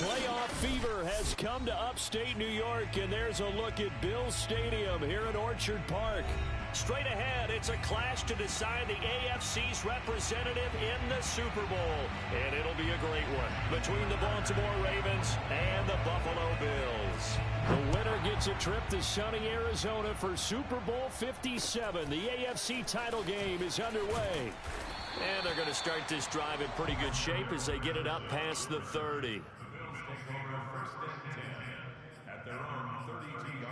Playoff fever has come to upstate New York, and there's a look at Bills Stadium here in Orchard Park. Straight ahead, it's a clash to decide the AFC's representative in the Super Bowl. And it'll be a great one between the Baltimore Ravens and the Buffalo Bills. The winner gets a trip to sunny Arizona for Super Bowl 57. The AFC title game is underway. And they're going to start this drive in pretty good shape as they get it up past the 30. At their own 32-yard line.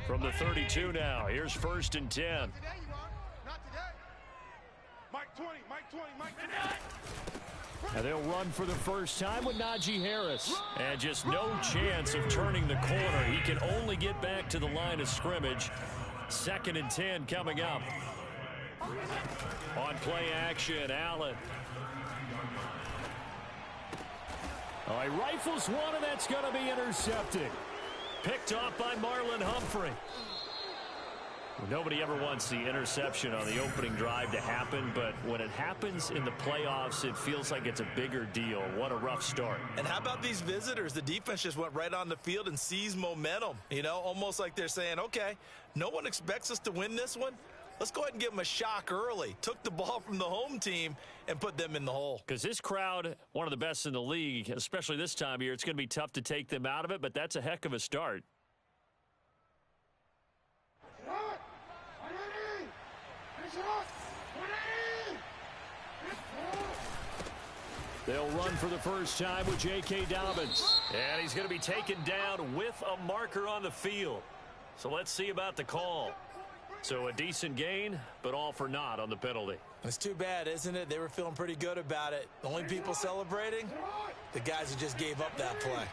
From the 32 now, here's 1st and 10. Not today, you are. Not today. Mike 20, Mike 20, Mike 20. And they'll run for the first time with Najee Harris. And just no chance of turning the corner. He can only get back to the line of scrimmage. 2nd and 10 coming up. On play action, Allen. Oh, he rifles one, and that's going to be intercepted. Picked off by Marlon Humphrey. Nobody ever wants the interception on the opening drive to happen, but when it happens in the playoffs, it feels like it's a bigger deal. What a rough start. And how about these visitors? The defense just went right on the field and seized momentum. You know, almost like they're saying, okay, no one expects us to win this one. Let's go ahead and give them a shock early. Took the ball from the home team and put them in the hole. Because this crowd, one of the best in the league, especially this time of year, it's going to be tough to take them out of it, but that's a heck of a start. They'll run for the first time with J.K. Dobbins. And he's going to be taken down with a marker on the field. So let's see about the call. So a decent gain, but all for naught on the penalty. It's too bad, isn't it? They were feeling pretty good about it. The only people celebrating, the guys who just gave up that play.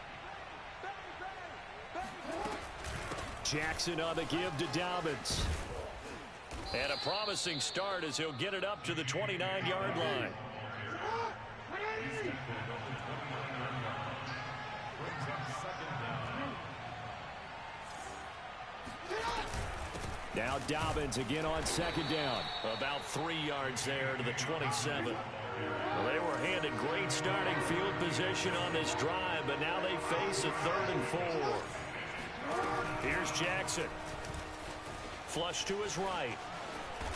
Jackson on the give to Dobbins. And a promising start as he'll get it up to the 29-yard line. Now Dobbins again on 2nd down. About 3 yards there to the 27. Well, they were handed great starting field position on this drive, but now they face a 3rd and 4. Here's Jackson. Flush to his right.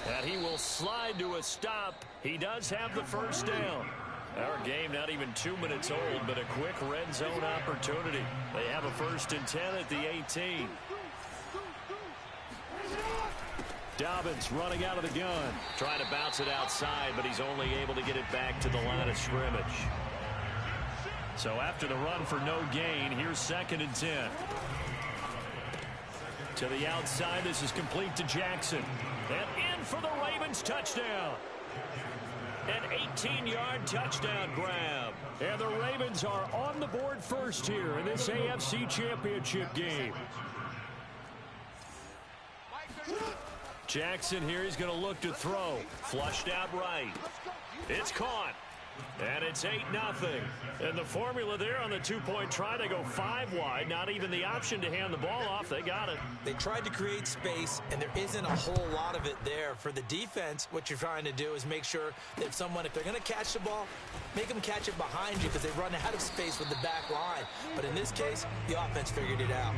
And he will slide to a stop. He does have the first down. Our game not even 2 minutes old, but a quick red zone opportunity. They have a 1st and 10 at the 18. Dobbins running out of the gun. Trying to bounce it outside, but he's only able to get it back to the line of scrimmage. So after the run for no gain, here's 2nd and 10. To the outside, this is complete to Jackson. And in for the Ravens touchdown. An 18-yard touchdown grab. And the Ravens are on the board first here in this AFC Championship game. Jackson here, he's going to look to throw. Flushed out right. It's caught. And it's 8-0. And the formula there on the two-point try, they go 5 wide. Not even the option to hand the ball off. They got it. They tried to create space, and there isn't a whole lot of it there. For the defense, what you're trying to do is make sure that if they're going to catch the ball, make them catch it behind you because they run out of space with the back line. But in this case, the offense figured it out.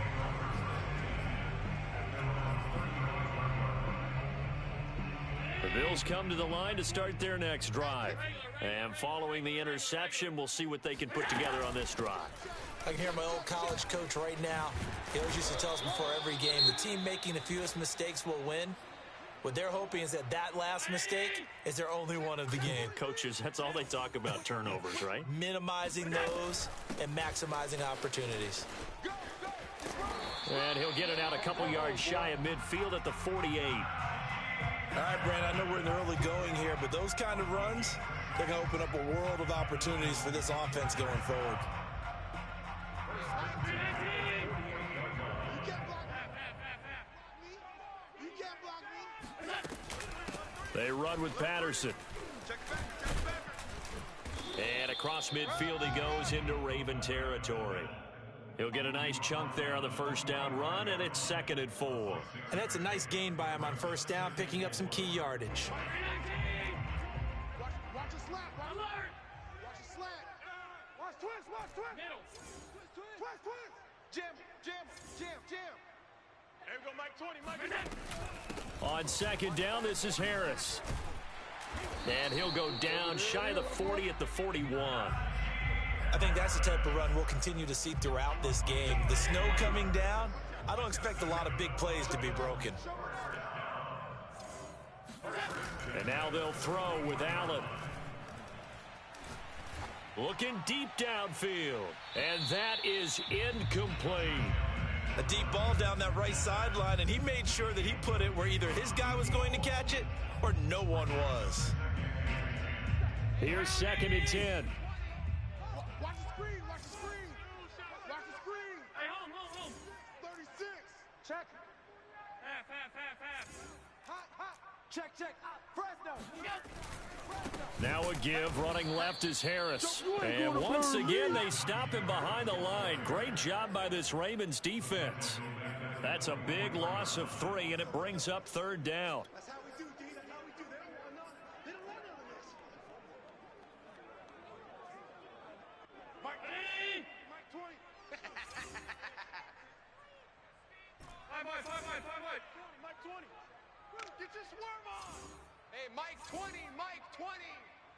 The Bills come to the line to start their next drive. And following the interception, we'll see what they can put together on this drive. I can hear my old college coach right now. He always used to tell us before every game, the team making the fewest mistakes will win. What they're hoping is that last mistake is their only one of the game. Coaches, that's all they talk about, turnovers, right? Minimizing those and maximizing opportunities. And he'll get it out a couple yards shy of midfield at the 48. All right, Brandon, I know we're in the early going here, but those kind of runs, they're going to open up a world of opportunities for this offense going forward. They run with Patterson. And across midfield he goes into Raven territory. He'll get a nice chunk there on the first down run, and it's 2nd and 4. And that's a nice gain by him on first down, picking up some key yardage. Watch the slant. Watch the slant. Watch twist. Middle. Twist. Jam. There we go, Mike 20. On 2nd down, this is Harris. And he'll go down shy of the 40 at the 41. I think that's the type of run we'll continue to see throughout this game. The snow coming down, I don't expect a lot of big plays to be broken. And now they'll throw with Allen. Looking deep downfield. And that is incomplete. A deep ball down that right sideline, and he made sure that he put it where either his guy was going to catch it or no one was. Here's 2nd and 10. Watch the screen. Hey, home. 36. Check. Half. Hot. Check. Fresno. Now a give, running left is Harris. And once again, they stop him behind the line. Great job by this Ravens defense. That's a big loss of 3, and it brings up 3rd down. That's how we do, D. That's how we do. They don't want none of this. Mike 20. 5 wide. Mike 20. Get your swerve on. Hey, Mike 20.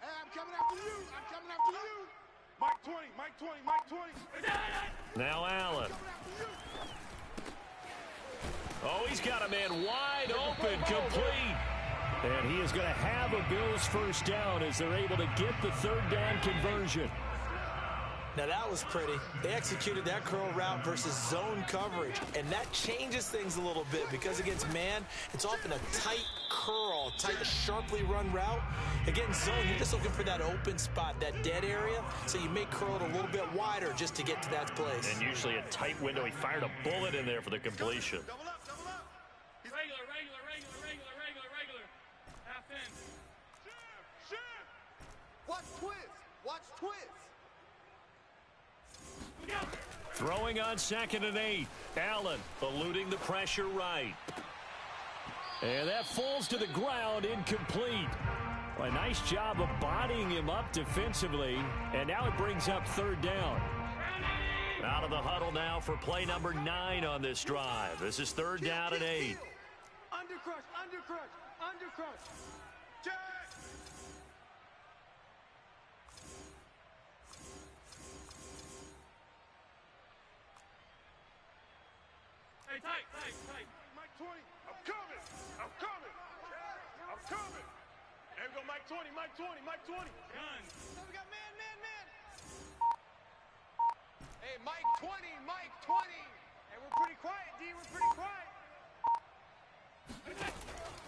Hey, I'm coming after you. Mike 20. Now Allen. Oh, he's got a man wide open, complete. And he is going to have a Bills first down as they're able to get the 3rd down conversion. Now that was pretty. They executed that curl route versus zone coverage, and that changes things a little bit because against man, it's often a tight curl, sharply run route. Against zone, you're just looking for that open spot, that dead area, so you may curl it a little bit wider just to get to that place. And usually a tight window. He fired a bullet in there for the completion. Double up. Regular. Half in. Watch twist. Throwing on 2nd and 8. Allen eluding the pressure right. And that falls to the ground, incomplete. Well, a nice job of bodying him up defensively. And now it brings up 3rd down. Out of the huddle now for play number 9 on this drive. This is 3rd down and 8. Undercrush. Check. Hey, tight. Mike 20. I'm coming. There we go, Mike 20. Done. So we got man. Hey, Mike 20. Hey, we're pretty quiet, D.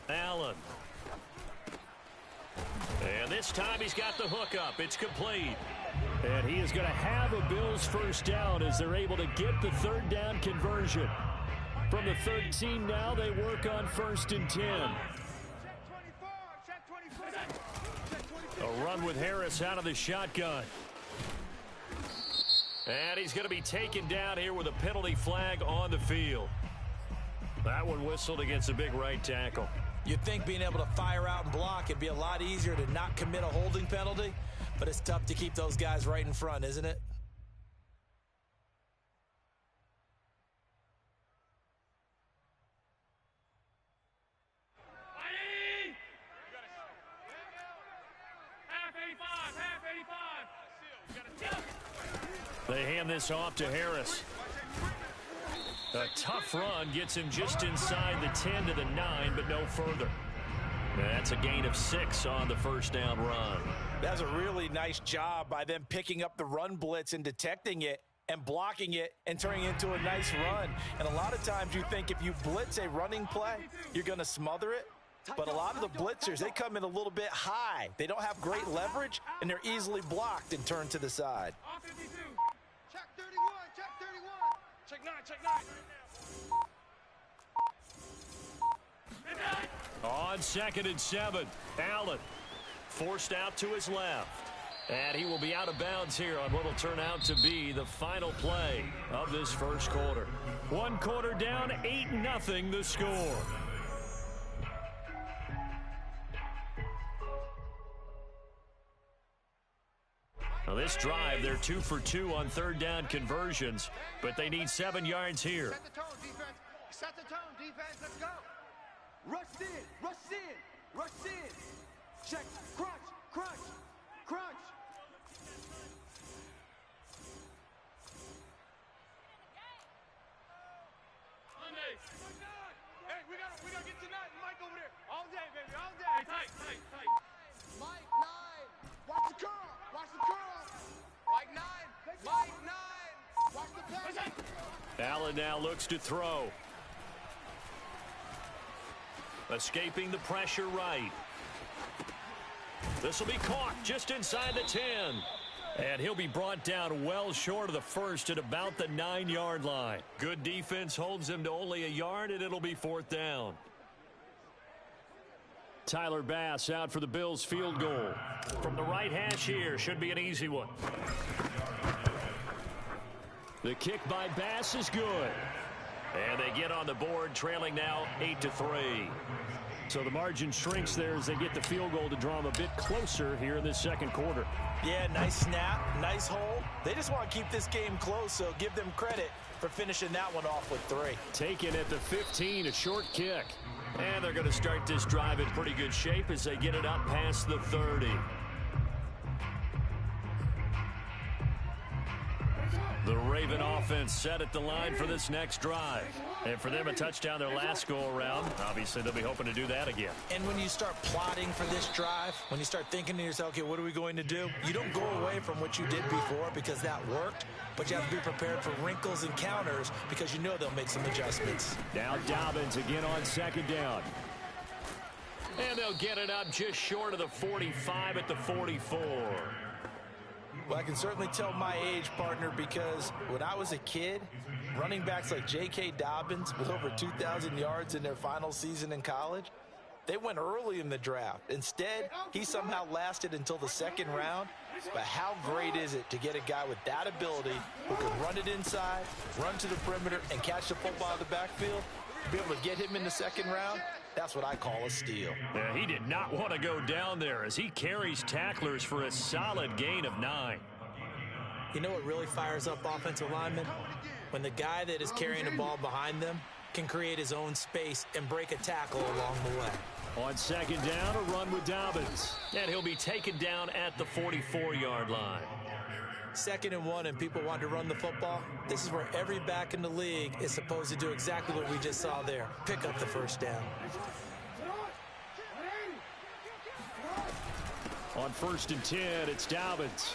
Allen. And this time he's got the hook up. It's complete. And he is going to have a Bills first down as they're able to get the 3rd down conversion. From the 13 now, they work on 1st and 10. Check 24. A run with Harris out of the shotgun. And he's going to be taken down here with a penalty flag on the field. That one whistled against a big right tackle. You'd think being able to fire out and block it'd be a lot easier to not commit a holding penalty, but it's tough to keep those guys right in front, isn't it? They hand this off to Harris. A tough run gets him just inside the 10 to the 9, but no further. That's a gain of 6 on the first down run. That's a really nice job by them picking up the run blitz and detecting it and blocking it and turning it into a nice run. And a lot of times you think if you blitz a running play, you're going to smother it. But a lot of the blitzers, they come in a little bit high. They don't have great leverage, and they're easily blocked and turned to the side. Check 31. Check 9. On 2nd and 7, Allen forced out to his left. And he will be out of bounds here on what will turn out to be the final play of this first quarter. 1 quarter down, 8-0 the score. Now this drive, they're 2 for 2 on third down conversions, but they need 7 yards here. Set the tone, defense. Set the tone, defense. Let's go. Rush in, rush in, rush in. Check, crunch, crunch, crunch. Hey, we gotta get tonight. Mike over there. All day, baby, all day. Hey, tight, tight, tight. Mike 9. Watch the curl. Watch the curl. Mike 9. Mike 9. Watch the pass. Allen now looks to throw. Escaping the pressure right. This will be caught just inside the 10. And he'll be brought down well short of the first at about the 9-yard line. Good defense holds him to only a yard, and it'll be 4th down. Tyler Bass out for the Bills field goal. From the right hash here, should be an easy one. The kick by Bass is good. And they get on the board, trailing now 8-3. So the margin shrinks there as they get the field goal to draw them a bit closer here in this second quarter. Yeah, nice snap, nice hole. They just want to keep this game close, so give them credit for finishing that one off with 3. Taken at the 15, a short kick. And they're going to start this drive in pretty good shape as they get it up past the 30. The Raven offense set at the line for this next drive. And for them, a touchdown their last go-around. Obviously, they'll be hoping to do that again. And when you start plotting for this drive, when you start thinking to yourself, okay, what are we going to do? You don't go away from what you did before because that worked, but you have to be prepared for wrinkles and counters because you know they'll make some adjustments. Now Dobbins again on second down. And they'll get it up just short of the 45 at the 44. Well, I can certainly tell my age, partner, because when I was a kid, running backs like J.K. Dobbins with over 2,000 yards in their final season in college, they went early in the draft. Instead, he somehow lasted until the 2nd round. But how great is it to get a guy with that ability who can run it inside, run to the perimeter, and catch the football out of the backfield? To be able to get him in the 2nd round, that's what I call a steal. Yeah, he did not want to go down there as he carries tacklers for a solid gain of 9. You know what really fires up offensive linemen? When the guy that is carrying the ball behind them can create his own space and break a tackle along the way. On second down, a run with Dobbins. And he'll be taken down at the 44-yard line. 2nd and 1 and people want to run the football. This is where every back in the league is supposed to do exactly what we just saw there. Pick up the first down. On 1st and 10, it's Dobbins.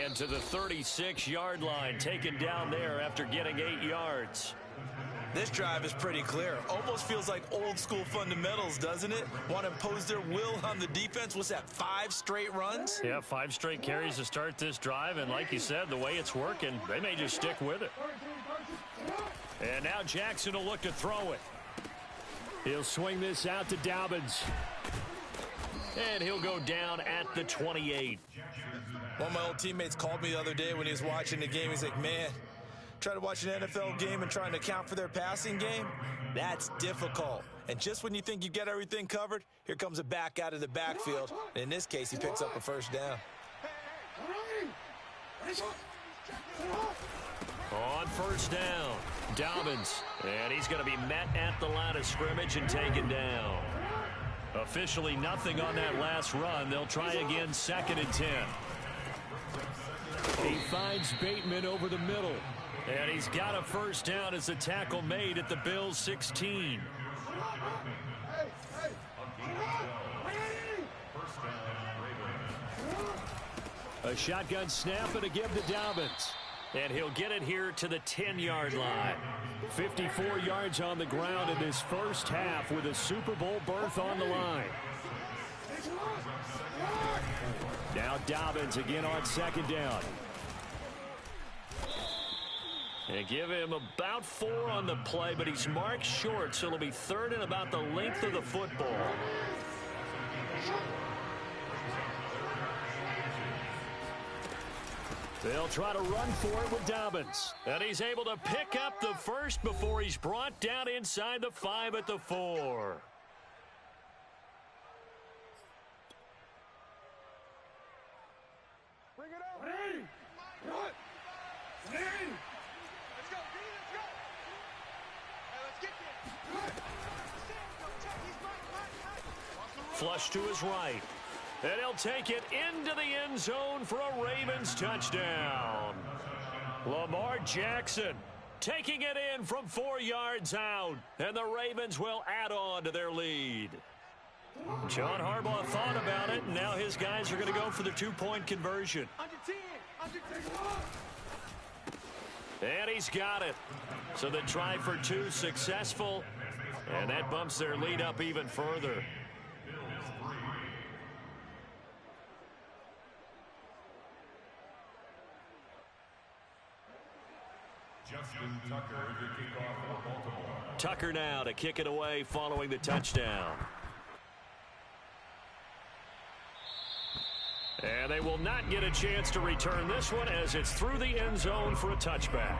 And to the 36-yard line, taken down there after getting 8 yards. This drive is pretty clear. Almost feels like old school fundamentals, doesn't it? Want to impose their will on the defense. What's that, 5 straight runs? Yeah, 5 straight carries to start this drive. And like you said, the way it's working, they may just stick with it. And now Jackson will look to throw it. He'll swing this out to Dobbins. And he'll go down at the 28. One of my old teammates called me the other day when he was watching the game. He's like, man, try to watch an NFL game and trying to account for their passing game, that's difficult. And just when you think you get everything covered, here comes a back out of the backfield. And in this case, he picks up a first down. On 1st down, Dobbins. And he's going to be met at the line of scrimmage and taken down. Officially nothing on that last run. They'll try again 2nd and 10. He finds Bateman over the middle. And he's got a first down as the tackle made at the Bills' 16. A shotgun snap and a give to Dobbins. And he'll get it here to the 10-yard line. 54 yards on the ground in this first half with a Super Bowl berth on the line. Now Dobbins again on 2nd down. And give him about 4 on the play, but he's marked short, so it'll be 3rd and about the length of the football. They'll try to run for it with Dobbins. And he's able to pick up the first before he's brought down inside the 5 at the 4. Bring it up. Hey. What? Hey. Let's go, D. Let's go. Hey, let's get there. Flush to his right. And he'll take it into the end zone for a Ravens touchdown. Lamar Jackson taking it in from 4 yards out. And the Ravens will add on to their lead. John Harbaugh thought about it, and now his guys are going to go for the 2-point conversion. Under 10. Under 10. And he's got it. So the try for 2 successful. And that bumps their lead up even further. Justin Tucker to kick off for Baltimore. Tucker now to kick it away following the touchdown. And they will not get a chance to return this one as it's through the end zone for a touchback.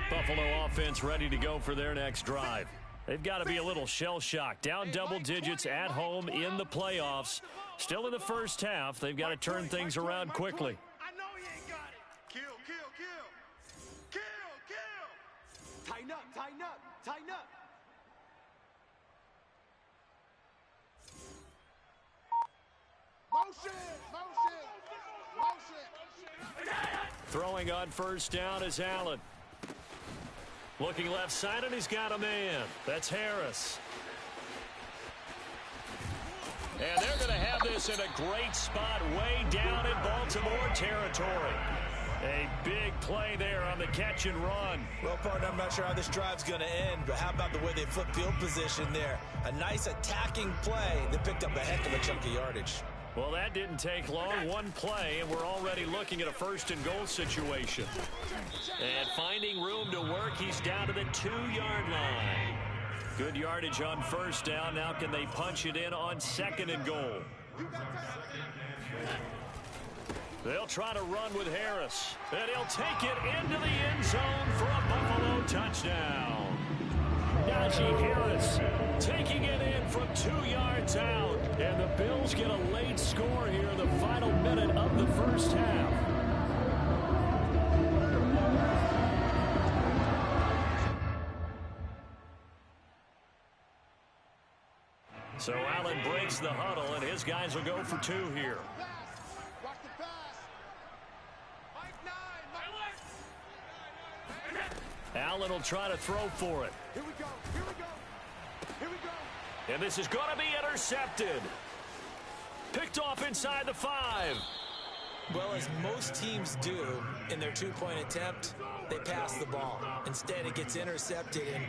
Buffalo offense ready to go for their next drive. They've got to be a little shell-shocked. Down double digits at home in the playoffs. Still in the first half. They've got to turn things around quickly. I know he ain't got it. Kill, kill, kill. Kill, kill. Tighten up, tighten up, tighten up. Motion, motion, motion. Throwing on first down is Allen. Looking left side, and he's got a man. That's Harris. And they're going to have this in a great spot way down in Baltimore territory. A big play there on the catch and run. Well, partner, I'm not sure how this drive's going to end, but how about the way they flip field position there? A nice attacking play that picked up a heck of a chunk of yardage. Well, that didn't take long. One play, and we're already looking at a first-and-goal situation. And finding room to work, he's down to the 2-yard line. Good yardage on first down. Now can they punch it in on 2nd and goal? They'll try to run with Harris. And he'll take it into the end zone for a Buffalo touchdown. Najee Harris taking it in from 2 yards out. And the Bills get a late score here in the final minute of the first half. So Allen breaks the huddle, and his guys will go for 2 here. Watch the pass. Mike 9, Mike. Allen will try to throw for it. Here we go, here we go, here we go. And this is going to be intercepted. Picked off inside the 5. Well, as most teams do in their 2-point attempt, they pass the ball. Instead, it gets intercepted. And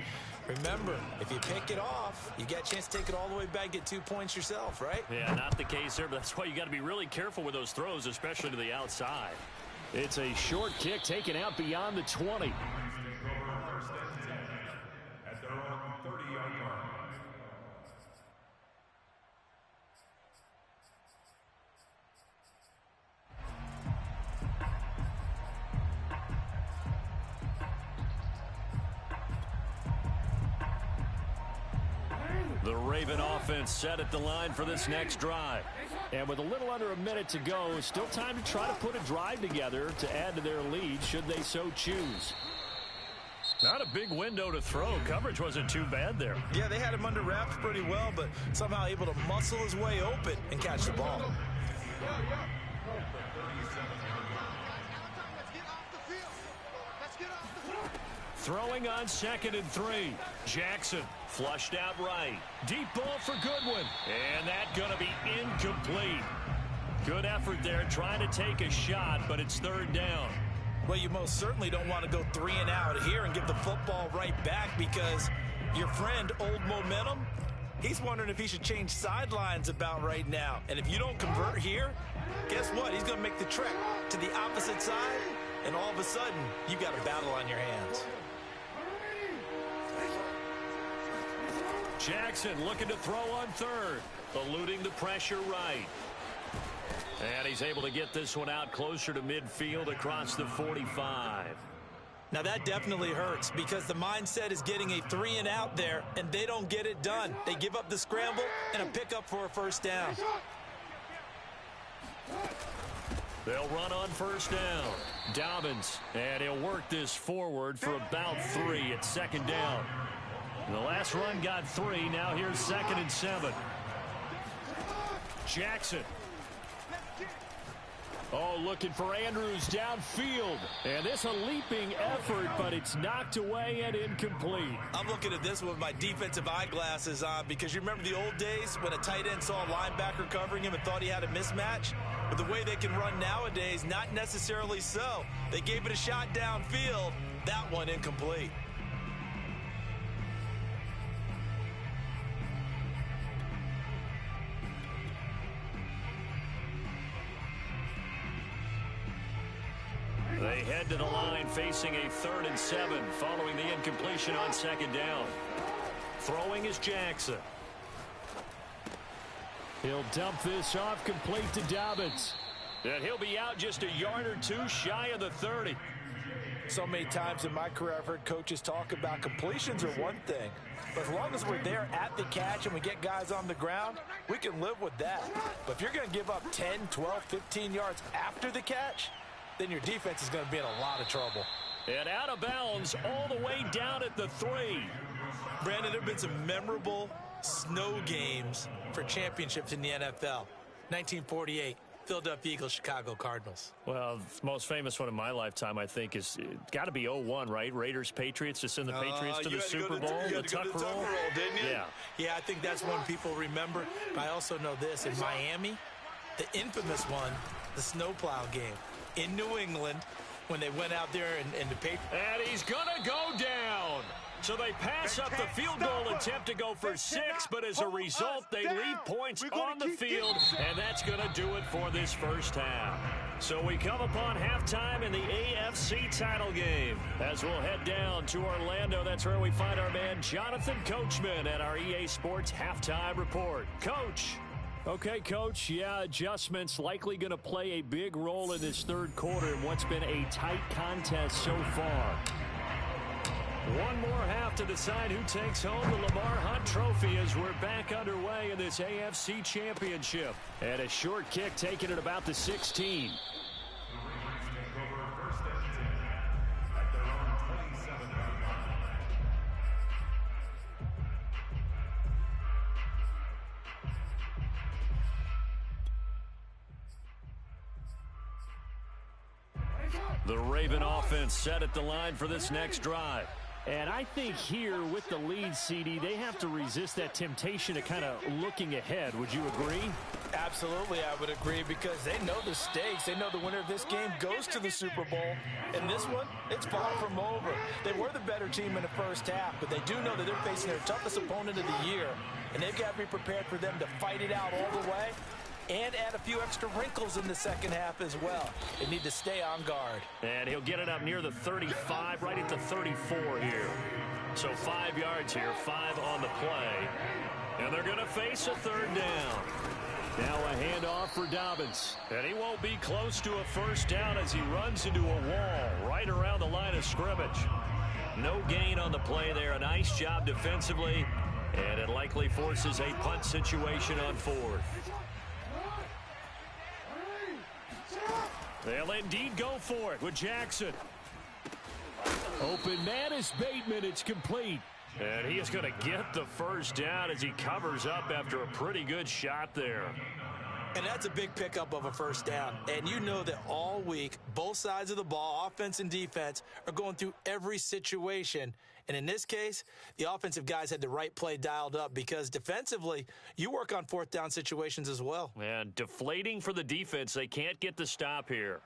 remember, if you pick it off, you get a chance to take it all the way back, get 2 points yourself, right? Yeah, not the case there, but that's why you got to be really careful with those throws, especially to the outside. It's a short kick taken out beyond the 20. At their own 30-yard line. The Raven offense set at the line for this next drive. And with a little under a minute to go, still time to try to put a drive together to add to their lead should they so choose. Not a big window to throw. Coverage wasn't too bad there. Yeah, they had him under wraps pretty well, but somehow able to muscle his way open and catch the ball. Let's get off the field. Let's get off the field. Throwing on 2nd and 3. Jackson flushed out right. Deep ball for Goodwin. And that's going to be incomplete. Good effort there trying to take a shot, but it's 3rd down. Well, you most certainly don't want to go 3 and out here and give the football right back because your friend, Old Momentum, He's wondering if he should change sidelines about right now. And if you don't convert here, guess what? He's going to make the trek to the opposite side, and all of a sudden, you've got a battle on your hands. Jackson looking to throw on third, eluding the pressure right. And he's able to get this one out closer to midfield across the 45. Now that definitely hurts because the mindset is getting a 3 and out there, and they don't get it done. They give up the scramble and a pickup for a first down. They'll run on first down. Dobbins, and he'll work this forward for about 3 at second down. The last run got 3. Now here's 2nd and 7. Jackson. Oh, looking for Andrews downfield. And this a leaping effort, but it's knocked away and incomplete. I'm looking at this with my defensive eyeglasses on because you remember the old days when a tight end saw a linebacker covering him and thought he had a mismatch? But the way they can run nowadays, not necessarily so. They gave it a shot downfield. That one incomplete. They head to the line facing a 3rd and 7 following the incompletion on second down. Throwing is Jackson. He'll dump this off complete to Dobbins. And he'll be out just a yard or 2 shy of the 30. So many times in my career I've heard coaches talk about completions are one thing. But as long as we're there at the catch and we get guys on the ground, we can live with that. But if you're going to give up 10, 12, 15 yards after the catch, then your defense is going to be in a lot of trouble. And out of bounds all the way down at the 3. Brandon, there have been some memorable snow games for championships in the NFL. 1948, Philadelphia Eagles, Chicago Cardinals. Well, the most famous one in my lifetime, I think, is got to be 0-1, right? Raiders, Patriots, to send the Patriots to the Super Bowl. The Tuck roll, didn't you? Yeah. Yeah, I think that's one people remember. I also know this. In Miami, the infamous one, the snowplow game. In New England, when they went out there and the Patriots. And he's going to go down. So they pass up the field goal attempt to go for 6, but as a result, they leave points on the field, and that's going to do it for this first half. So we come upon halftime in the AFC title game. As we'll head down to Orlando, that's where we find our man Jonathan Coachman at our EA Sports Halftime Report. Coach. Okay, Coach, yeah, adjustments likely going to play a big role in this third quarter in what's been a tight contest so far. One more half to decide who takes home the Lamar Hunt Trophy as we're back underway in this AFC Championship. And a short kick taken at about the 16. The Raven offense set at the line for this next drive. And I think here with the lead, CD, they have to resist that temptation to kind of looking ahead. Would you agree? Absolutely, I would agree because they know the stakes. They know the winner of this game goes to the Super Bowl. And this one, it's far from over. They were the better team in the first half, but they do know that they're facing their toughest opponent of the year. And they've got to be prepared for them to fight it out all the way and add a few extra wrinkles in the second half as well. They need to stay on guard. And he'll get it up near the 35, right at the 34 here. So 5 yards here, 5 on the play. And they're going to face a third down. Now a handoff for Dobbins. And he won't be close to a first down as he runs into a wall right around the line of scrimmage. No gain on the play there. A nice job defensively. And it likely forces a punt situation on 4th. They'll indeed go for it with Jackson. Open man is Bateman. It's complete. And he is going to get the first down as he covers up after a pretty good shot there. And that's a big pickup of a first down. And you know that all week, both sides of the ball, offense and defense, are going through every situation. And in this case, the offensive guys had the right play dialed up because defensively, you work on 4th down situations as well. And deflating for the defense. They can't get the stop here.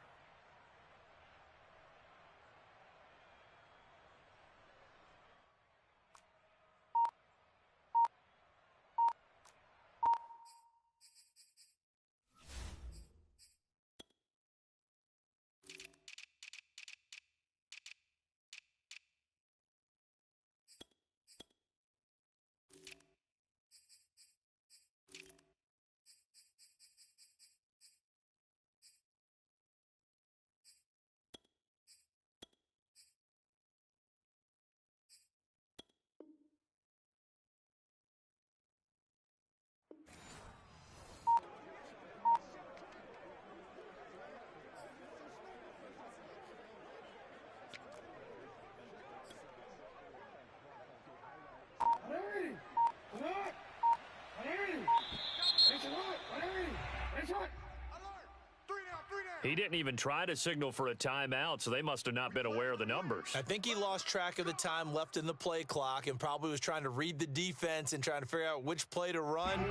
He didn't even try to signal for a timeout, so they must have not been aware of the numbers. I think he lost track of the time left in the play clock and probably was trying to read the defense and trying to figure out which play to run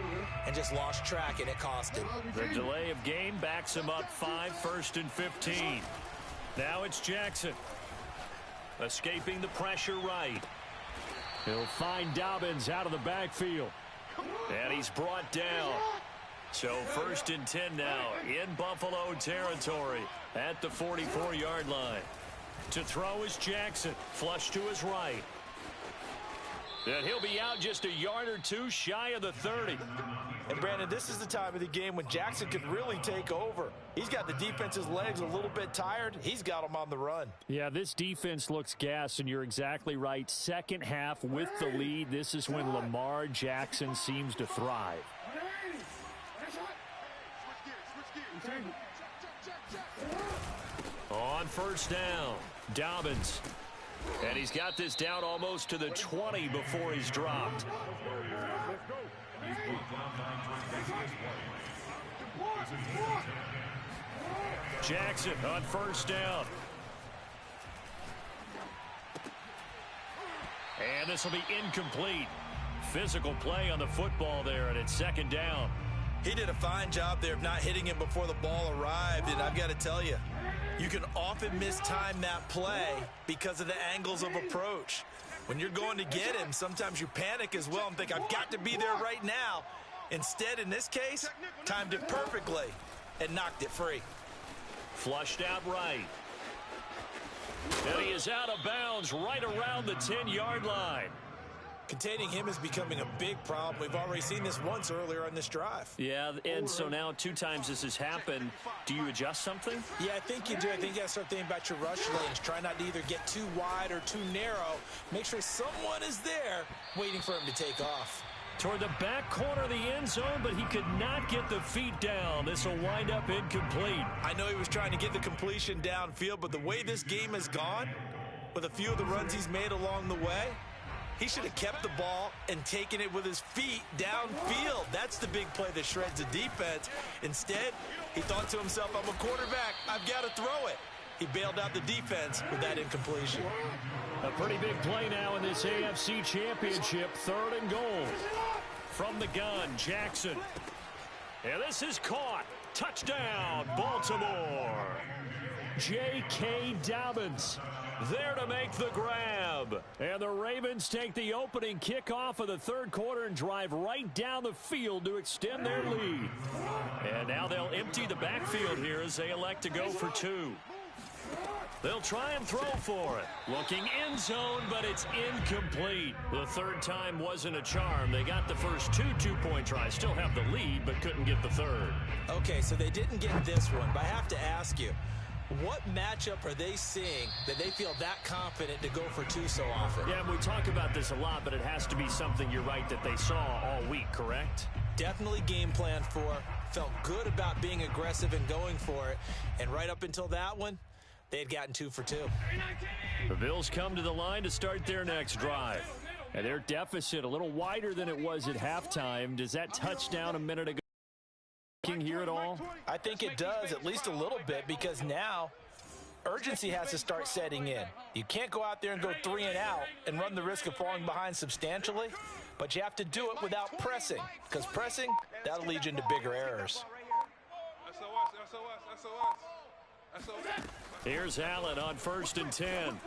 and just lost track, and it cost him. The delay of game backs him up 5, 1st and 15. Now it's Jackson. Escaping the pressure right. He'll find Dobbins out of the backfield. And he's brought down. So 1st and 10 now in Buffalo territory at the 44-yard line. To throw is Jackson. Flush to his right. And he'll be out just a yard or two shy of the 30. And, Brandon, this is the time of the game when Jackson could really take over. He's got the defense's legs a little bit tired. He's got them on the run. Yeah, this defense looks gassed, and you're exactly right. Second half with the lead, this is when Lamar Jackson seems to thrive. On 1st down, Dobbins. And he's got this down almost to the 20 before he's dropped. Jackson on 1st down. And this will be incomplete. Physical play on the football there, and it's 2nd down. He did a fine job there of not hitting him before the ball arrived, and I've got to tell you, you can often mistime that play because of the angles of approach. When you're going to get him, sometimes you panic as well and think, I've got to be there right now. Instead, in this case, timed it perfectly and knocked it free. Flushed out right. And he is out of bounds right around the 10-yard line. Containing him is becoming a big problem. We've already seen this once earlier on this drive. Yeah, and so now 2 times this has happened. Do you adjust something? Yeah, I think you do. I think you got to start thinking about your rush lanes. Try not to either get too wide or too narrow. Make sure someone is there waiting for him to take off. Toward the back corner of the end zone, but he could not get the feet down. This will wind up incomplete. I know he was trying to get the completion downfield, but the way this game has gone, with a few of the runs he's made along the way, he should have kept the ball and taken it with his feet downfield. That's the big play that shreds the defense. Instead, he thought to himself, I'm a quarterback. I've got to throw it. He bailed out the defense with that incompletion. A pretty big play now in this AFC Championship. 3rd and goal. From the gun, Jackson. And this is caught. Touchdown, Baltimore. J.K. Dobbins there to make the grab. And the Ravens take the opening kickoff of the 3rd quarter and drive right down the field to extend their lead. And now they'll empty the backfield here as they elect to go for 2. They'll try and throw for it. Looking end zone, but it's incomplete. The 3rd time wasn't a charm. They got the first 2 two-point tries. Still have the lead, but couldn't get the 3rd. Okay, so they didn't get this one, but I have to ask you, what matchup are they seeing that they feel that confident to go for 2 so often? Yeah, we talk about this a lot, but it has to be something, you're right, that they saw all week, correct? Definitely game planned for. Felt good about being aggressive and going for it. And right up until that one, they had gotten 2 for 2. The Bills come to the line to start their next drive. And their deficit a little wider than it was at halftime. Does that touchdown a minute ago here at all? I think it does, at least a little bit, because now urgency has to start setting in. You can't go out there and go 3 and out and run the risk of falling behind substantially, but you have to do it without pressing, because pressing, that'll lead you into bigger errors. Here's Allen on 1st and 10.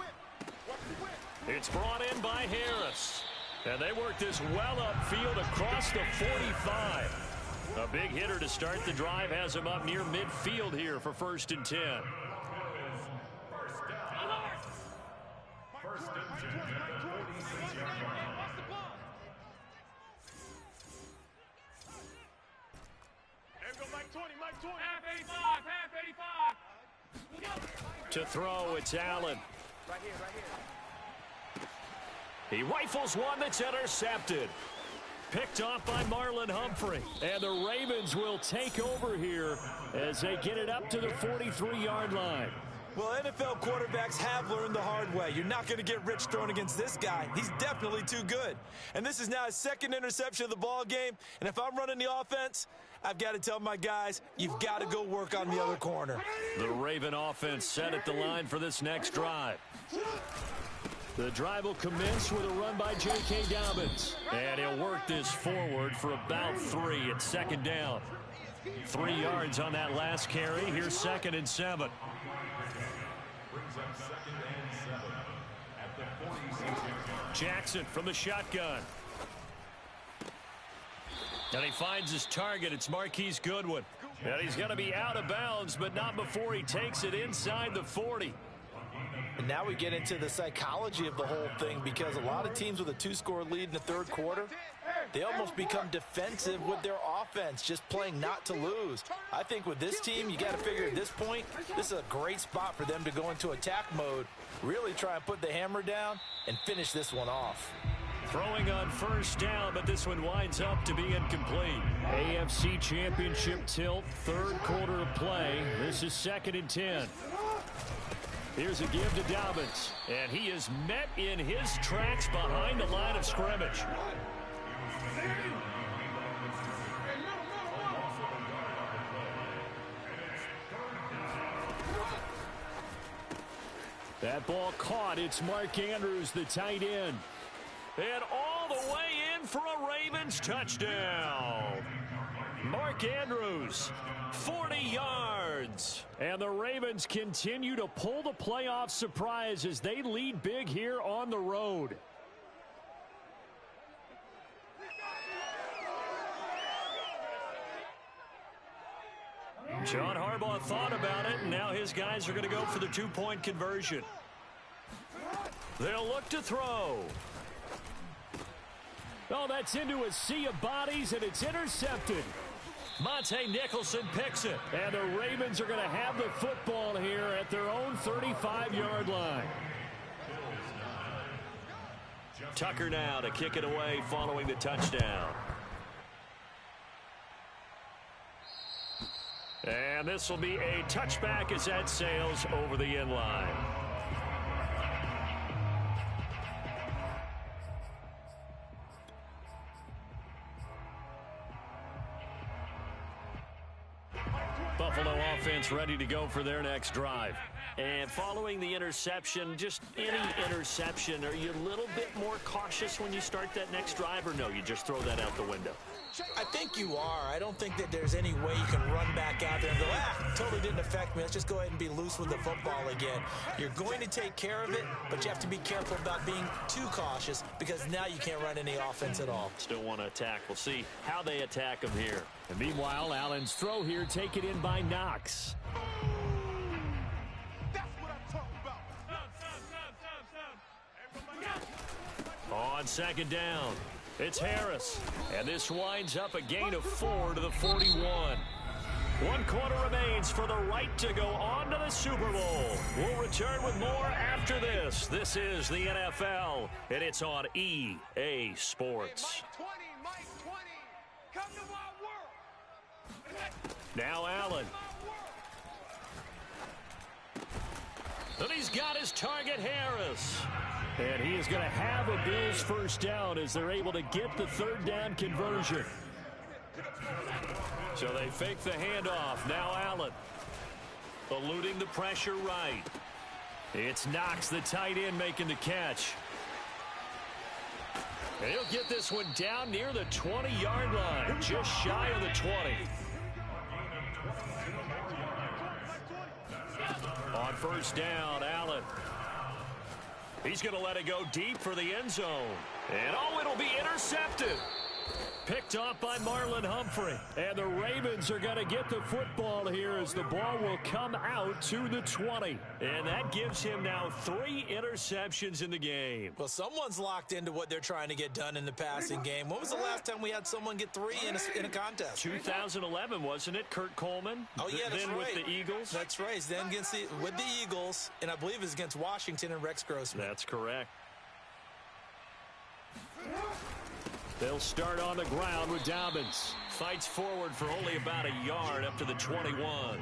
It's brought in by Harris. And they work this well upfield across the 45. A big hitter to start the drive has him up near midfield here for 1st and 10. To throw, it's Allen. Right here. He rifles one that's intercepted. Picked off by Marlon Humphrey. And the Ravens will take over here as they get it up to the 43-yard line. Well, NFL quarterbacks have learned the hard way. You're not going to get rich thrown against this guy. He's definitely too good. And this is now his 2nd interception of the ball game. And if I'm running the offense, I've got to tell my guys, you've got to go work on the other corner. The Raven offense set at the line for this next drive. The drive will commence with a run by J.K. Dobbins. And he'll work this forward for about 3 at second down. 3 yards on that last carry. Here's 2nd and 7. Jackson from the shotgun. And he finds his target. It's Marquise Goodwin. And he's going to be out of bounds, but not before he takes it inside the 40. And now we get into the psychology of the whole thing, because a lot of teams with a 2-score lead in the third quarter, they almost become defensive with their offense, just playing not to lose. I think with this team, you got to figure at this point, this is a great spot for them to go into attack mode, really try and put the hammer down and finish this one off. Throwing on first down, but this one winds up to be incomplete. AFC Championship tilt, third quarter of play. This is 2nd and 10. Here's a give to Dobbins, and he is met in his tracks behind the line of scrimmage. That ball caught. It's Mark Andrews, the tight end. And all the way in for a Ravens touchdown. Mark Andrews, 40 yards. And the Ravens continue to pull the playoff surprise as they lead big here on the road. John Harbaugh thought about it, and now his guys are going to go for the 2-point conversion. They'll look to throw. Oh, that's into a sea of bodies, and it's intercepted. Monte Nicholson picks it, and the Ravens are going to have the football here at their own 35-yard line. Tucker now to kick it away following the touchdown. And this will be a touchback as that sails over the end line. Buffalo offense ready to go for their next drive. And following the interception, just any interception, are you a little bit more cautious when you start that next drive, or no, you just throw that out the window? I think you are. I don't think that there's any way you can run back out there and go, totally didn't affect me. Let's just go ahead and be loose with the football again. You're going to take care of it, but you have to be careful about being too cautious, because now you can't run any offense at all. Still want to attack. We'll see how they attack him here. And meanwhile, Allen's throw here taken in by Knox. That's what I'm talking about. On second down, it's Harris. And this winds up a gain of 4 to the 41. 1 quarter remains for the right to go on to the Super Bowl. We'll return with more after this. This is the NFL, and it's on EA Sports. Mike 20, come to my world. Now Allen. And he's got his target, Harris. And he is going to have a Bills first down as they're able to get the third down conversion. So they fake the handoff. Now Allen. Eluding the pressure right. It's Knox, the tight end, making the catch. And he'll get this one down near the 20-yard line, just shy of the 20. On first down, Allen. He's going to let it go deep for the end zone. And oh, it'll be intercepted. Picked off by Marlon Humphrey. And the Ravens are going to get the football here as the ball will come out to the 20. And that gives him now 3 interceptions in the game. Well, someone's locked into what they're trying to get done in the passing game. When was the last time we had someone get 3 in a contest? 2011, wasn't it? Kurt Coleman? Oh, yeah, that's then right. With the Eagles? That's right. Then with the Eagles, and I believe it's against Washington and Rex Grossman. That's correct. They'll start on the ground with Dobbins. Fights forward for only about a yard up to the 21.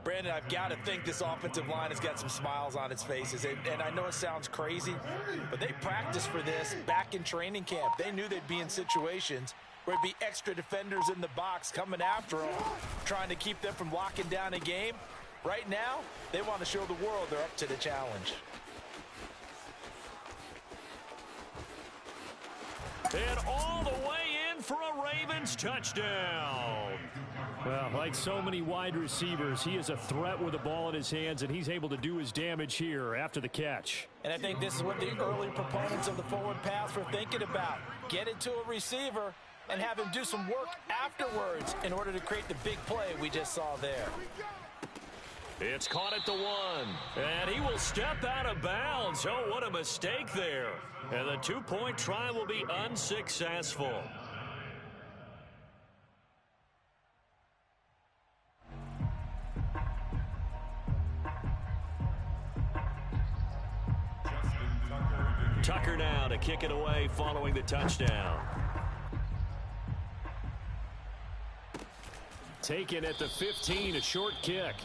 Brandon, I've got to think this offensive line has got some smiles on its faces. And I know it sounds crazy, but they practiced for this back in training camp. They knew they'd be in situations where there'd be extra defenders in the box coming after them, trying to keep them from locking down a game. Right now, they want to show the world they're up to the challenge. And all the way in for a Ravens touchdown. Well, like so many wide receivers, he is a threat with the ball in his hands, and he's able to do his damage here after the catch. And I think this is what the early proponents of the forward pass were thinking about. Get it to a receiver and have him do some work afterwards in order to create the big play we just saw there. It's caught at the 1, and he will step out of bounds. Oh, what a mistake there. And the 2-point try will be unsuccessful. Tucker now to kick it away following the touchdown. Taken at the 15, a short kick.